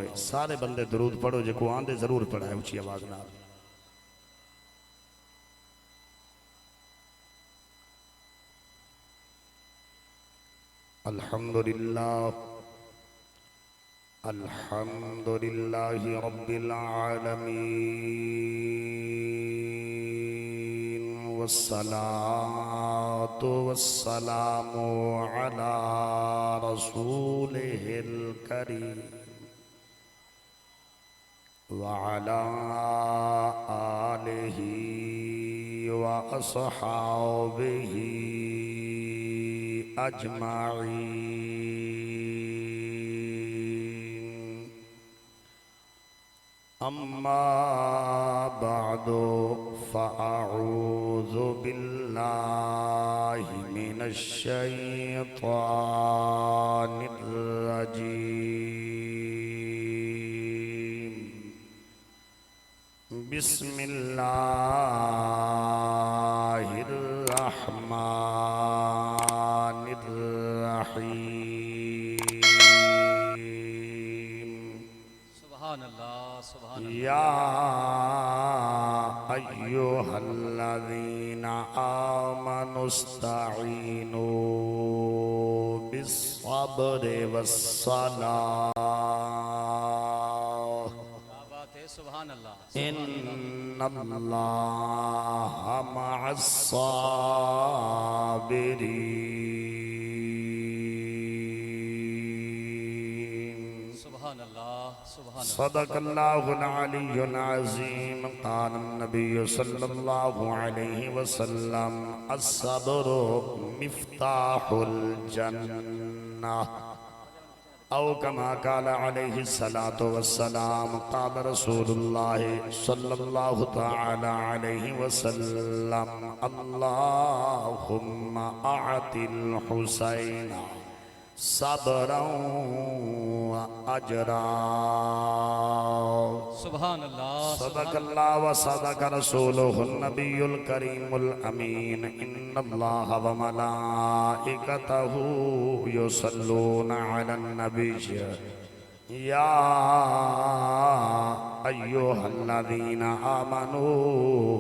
ہوئے سارے بندے درود پڑھو جے کو آندے ضرور پڑھائے اچھی آواز نال الحمدللہ الحمدللہ رب العالمین والصلاة والسلام على رسوله الكريم وعلى آله وأصحابه أجمعين أما بعد فأعوذ بالله من الشيطان الرجيم بسم الله الرحمن الرحيم سبحان اللہ سبحان اللہ يا أيها الذين آمنوا استعينوا بالصبر والصلاة کیا بات ہے سبحان اللہ إن الله مع الصابرين سبحان اللہ سبحان اللہ صدق الله العلي العظيم قال النبي صلى الله عليه وسلم الصبر مفتاح الجنة أو كما قال عليه الصلاة والسلام قال رسول الله صلى الله تعالى عليه وسلم اللهم أعط الحسين صبرا وأجرا سبحان اللہ صدق الله وصدق رسوله النبي الكريم الأمين إن الله وملائكته يصلون على النبي يا أيها الذين آمنوا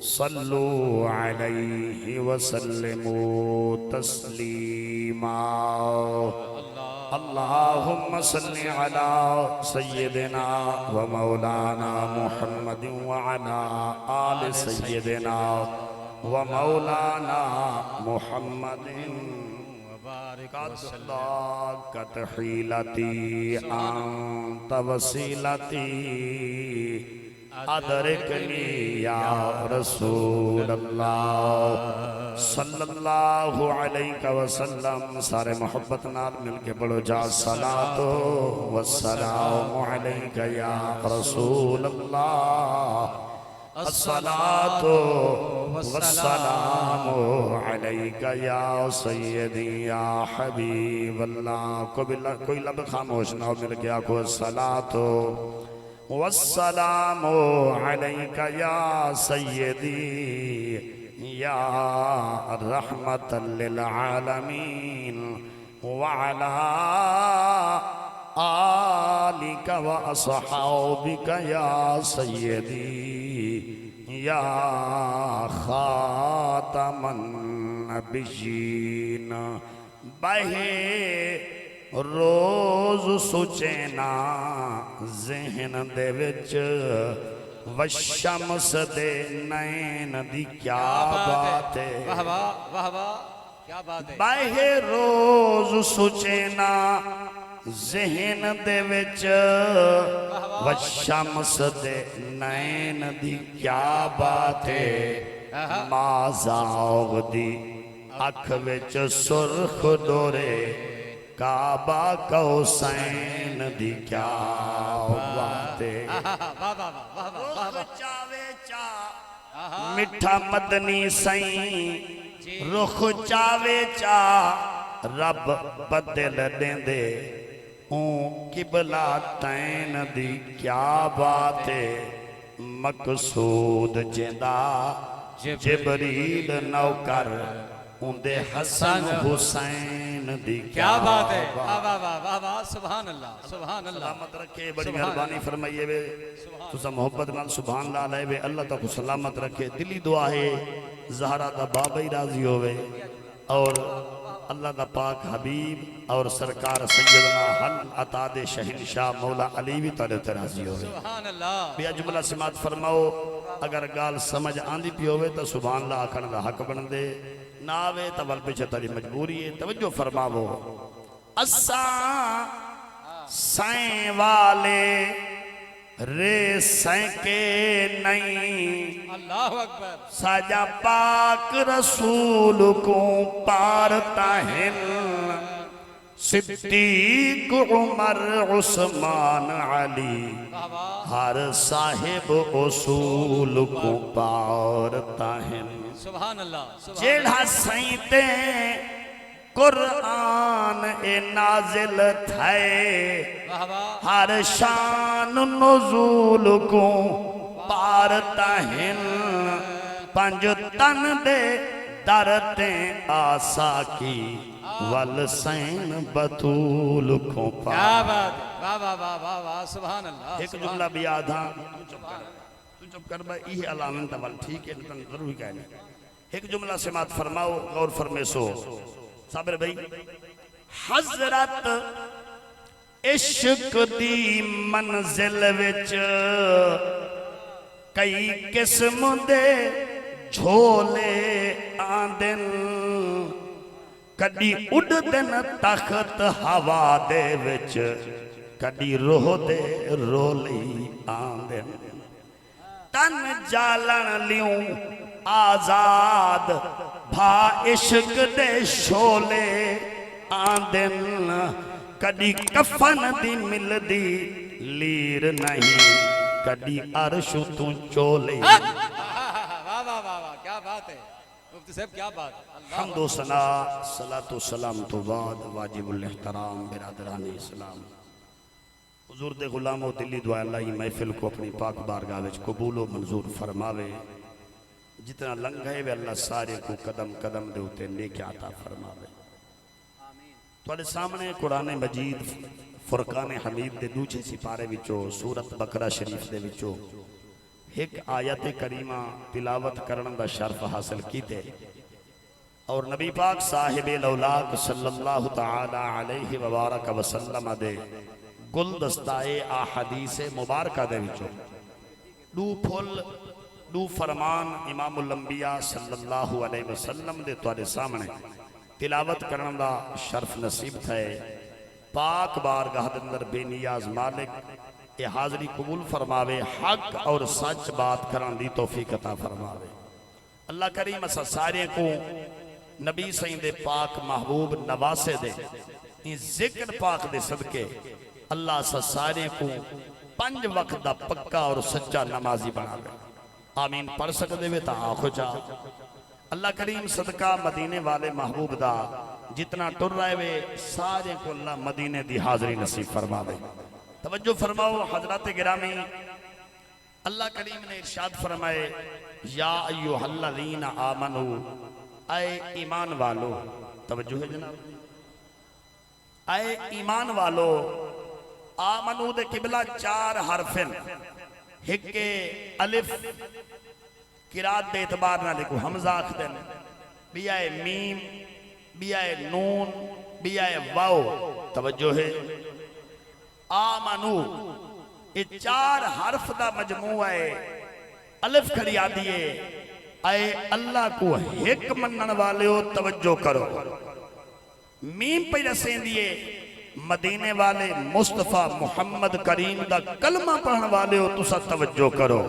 صلوا عليه وسلموا تسليما اللهم صل على سيدنا ومولانا محمد وعلى آل سيدنا ومولانا محمد وبارک قد وسلم ضاقت حيلتي أنت وسيلتي أدركني يا رسول الله صلی اللہ علیہ وسلم سارے محبت نال مل کے پڑھو جا صلاة والسلام علیکہ یا رسول اللہ الصلاة والسلام علیکہ یا سیدی یا حبیب اللہ کوئی لب خاموش نہ ہو مل کے آکھو الصلاة والسلام علیکہ یا سیدی یا رحمت للعالمین وعلا آلک واصحابک یا سیدی یا خاتم النبیین بہے روز سوچینا ذہن دے وچ والشمس دے نین دی کیا بات ہے واہ واہ واہ واہ کیا بات ہے بہے روز سوچینا ذہن دے وچ والشمس دے نین دی کیا بات ہے مازاغ دی اکھ وچ سرخ ڈورے کعبہ کوسین دی کیا بات ہے رخ چاوے چا مٹھا مدنی سائیں رخ چاوے چا رب بدل دیں دے اون قبلہ تین دی کیا بات ہے مقصود جندہ جبریل نوکر اندے حسن حسین دی کیا بات ہے واہ واہ واہ واہ واہ سبحان اللہ سبحان اللہ سلامت رکھے بڑی مہربانی فرمائیے وے تسا محبت نال سبحان اللہ علیہ وے اللہ تک سلامت رکھے دلی دعا ہے زہرا دا بابا ہی راضی ہوئے اور اللہ دا پاک حبیب اور سرکار سیدنا حل عطا دے شہنشاہ مولا علی بھی تارے راضی ہوئے سبحان اللہ بیا جملہ سماعت فرماؤ اگر گال سمجھ آندھی پی ہوئے تو سبحان اللہ آکھن دا حق بن دے نہ آوے تو ول پیچھے تاری مجبوری ہے توجہ فرماؤ اساں سائیں والے رے سائیں کے نہیں اللہ اکبر ساجا پاک رسول کو پارتا ہے صدیق عمر عثمان علی واہ واہ ہر صاحب اصول کو پارتا ہے سبحان اللہ سبحان جیڑا سائنتے قرآن اے نازل تھائے واہ واہ ہر شان نزول کو پارتا ہے پنج تن دے درتیں آسا کی والسین بطول کو کیا پارتا بات واہ واہ واہ واہ واہ سبحان اللہ ایک جملہ بھی آدھا تو چپ کر بھائی یہ علامن تبال ٹھیک ہے نتن ضروری کہنے ایک جملہ سماعت فرماؤ غور فرمے سو صابر بھائی حضرت عشق دی منزل وچ کئی قسم دے جھولے آندن کڈی اڑ دن تخت ہوا دے وچ کڈی روح دے رولی آندن تن جالن لیوں آزاد بھا عشق دے شولے آندن کڈی کفن دی مل دی لیر نہیں کڈی عرش تو چولے واہ واہ واہ واہ کیا بات ہے مفتی صاحب کیا بات اللہ حمد و ثنا صلاۃ و سلام تو بعد واجب الاحترام برادران اسلام حضور دے غلام و دلی دعا اللہ محفل کو اپنی پاک بارگاہ وچ قبول و منظور فرماوے جتنا لنگھے وے اللہ سارے کو قدم قدم دے ہوتے نیک عطا فرماوے تواڈے سامنے قرآن مجید فرقان حمید دے دوجھے سپارے وچوں سورت بقرہ شریف دے وچوں ایک آیت کریمہ تلاوت کرن دا شرف حاصل کیتے اور نبی پاک صاحب الاولاق صلی اللہ تعالی علیہ وبارک وسلم دے گل دستائے احادیث مبارکہ دے وچوں دو پھل دو فرمان امام الانبیاء صلی اللہ علیہ وسلم دے تواڈے سامنے تلاوت کرن دا شرف نصیب تھے پاک بارگاہ دے اندر بے نیاز مالک یہ حاضری قبول فرماوے حق اور سچ بات کرن دی توفیق عطا فرماوے اللہ کریم اسا سارے کو نبی سین دے پاک محبوب نواسے دے ان ذکر پاک دے صدقے اللہ اسا سارے کو 5 وقت دا پکا اور سچا نمازی بنا دے آمین پڑھ سکتے ہوئے تا آنکھو چاہ اللہ کریم صدقہ مدینے والے محبوب دا جتنا ٹر رہے ہوئے سارے کو اللہ مدینے دی حاضری نصیب فرما دے توجہ فرماؤ حضرات گرامی اللہ کریم نے ارشاد فرمائے یا ایوہ الذین آمنو اے ایمان والو توجہ ہے جناب اے ایمان والو آمنو دے قبلہ 4 حرفن ہکے الف قرات دے اعتبار نہ لکھو حمزہ اخدن بیائے میم بیائے نون بیائے واو توجہ ہے آمنو یہ 4 حرف دا مجموعہ ہے الف کھڑی آدھی ہے اے اللہ کو ایک منن والے ہو توجہ کرو میم پہ رسیں دیئے مدینے والے مصطفیٰ محمد کریم دا کلمہ پڑھن والے ہو تسا توجہ کرو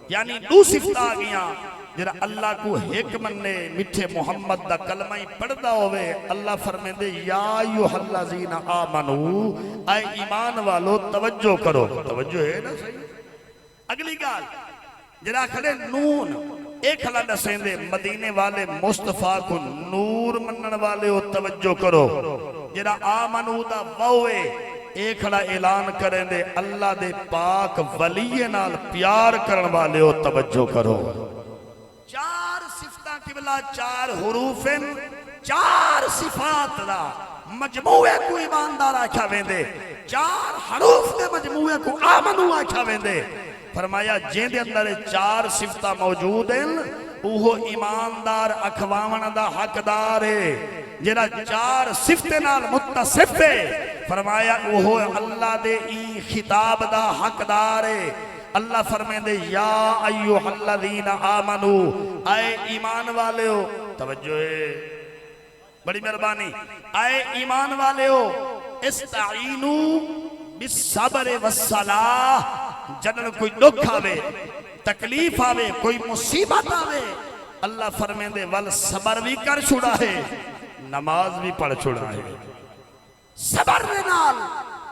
یعنی دو صفت آگیاں جرا اللہ کو ایک مننے مٹھے محمد دا کلمہ ہی پڑھدا ہوئے اللہ فرمے دے یا ایوہ الذین آمنو اے ایمان والو توجہ کرو توجہ ہے نا صحیح اگلی گال جرا کھڑے نون ایک حلہ نسیں دے مدینے والے مصطفیٰ کو نور منن والے ہو توجہ کرو جرا آمنو دا ووے ایک کھڑا اعلان کریں دے اللہ دے پاک ولی نال پیار کرن والے ہو توجہ کرو 4 صفتاں قبلہ چار حروفن چار صفات دا مجموعے کو ایماندار آکھا ویندے چار حروف دے مجموعے کو آمنو آکھا ویندے فرمایا جن دے اندر چار صفتاں موجود ہیں وہ ایماندار اکھواون دا حقدار ہے جنہ چار صفتیں نال متصف ہے فرمایا وہ اللہ دے ای خطاب دا حقدار ہے اللہ فرمائیں دے یا ایوہ الذین آمنو اے ایمان والے ہو توجہ ہے بڑی مہربانی اے ایمان والے ہو استعینو بالصبر والصلاح جنن کوئی دکھ آوے تکلیف آوے کوئی مصیبت آوے اللہ فرمائیں دے والصبر بھی کر چھوڑا ہے نماز بھی پڑھ چھوڑا ہے صبر نال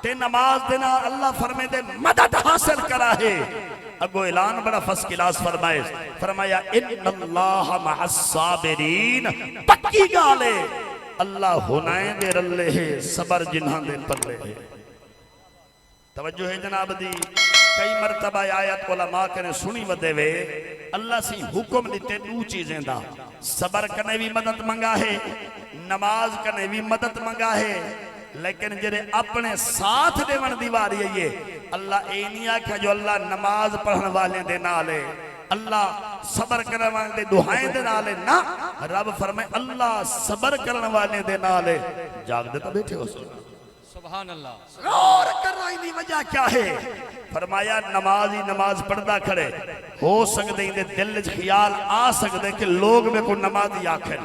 تے نماز دینا اللہ فرمائے دے مدد حاصل کرا ہے اگو اعلان بڑا فس کلاس فرمائے فرمایا ان اللہ مع الصابرین پکی گالے اللہ ہنائیں دے رلے ہے صبر جنہاں دے پرلے ہے توجہ ہے جناب دی کئی مرتبہ آیت علماء کنے سنی ودے وے اللہ سی حکم دیتے دو چیزیں دا صبر کنے بھی مدد منگا ہے نماز کنے بھی مدد منگا ہے لیکن جنہیں اپنے ساتھ دے من دیواری ہے یہ اللہ اینی آکھا جو اللہ نماز پڑھن والے دے نالے اللہ صبر کرنے والے دے دعائیں دے نالے نا رب فرمائے اللہ صبر کرنے والے دے نالے جاگ دیتا بیٹھے ہو سبحان اللہ غور کر رہی دی وجہ کیا ہے فرمایا نمازی نماز پڑھدا کھڑے ہو سکتے ہیں دل خیال آ سکتے کہ لوگ میں کو نمازی آکھیں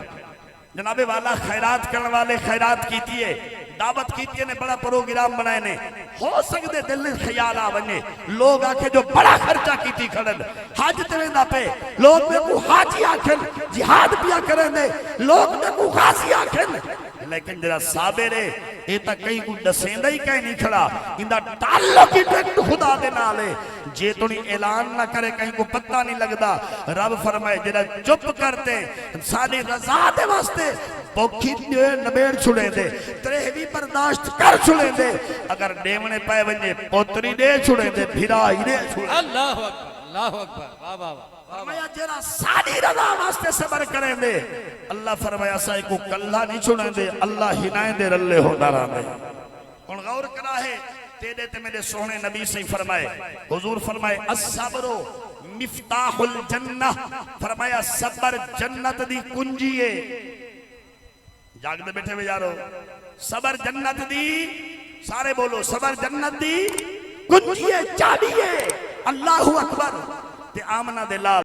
جناب والا خیرات کرنے والے خیرات کیتی ہے دعوت کیتی نے بڑا پروگرام بنائے نے ہو سکتے دل خیال آ بنے لوگ آکھے جو بڑا خرچہ کیتی کھڑن حاج تویندہ پہ لوگ میں کو حاجی آکھیں جہاد پیا کریں دے لوگ میں کو غازی آکھیں لیکن جرا صابر ہے یہ تا کہیں کو ڈسیندہ ہی کہیں نہیں کھڑا اندہ تعلق ہی ٹیکٹ خدا دے نالے جے تو نہیں اعلان نہ کرے کہیں کو پتہ نہیں لگدا رب فرمائے جرا چپ کرتے سانی رضا دے واسطے پوکھی نبیڑ چھڑے دے ترہوی برداشت کر چھڑے دے اگر ڈیونے پائے ونجے پوتری دے چھڑے دے بھیرا ہی دے چھڑے دے اللہ اکبر اللہ اکبر واہ واہ واہ فرمایا جرا ساری رضا واسطے صبر کریں دے اللہ فرمایا سائے کو کلہ نہیں چھوڑیں دے اللہ ہنائیں دے رلے ہو داران دے ان غور کرا ہے تیرے تے میرے سونے نبی سے فرمائے حضور فرمائے الصبرو مفتاح الجنہ فرمایا صبر جنت دی کنجیے جاگ دے بیٹھے ہوئے جارو صبر جنت دی سارے بولو صبر جنت دی کنجیے چابیے اللہ اکبر تے آمنہ دے لال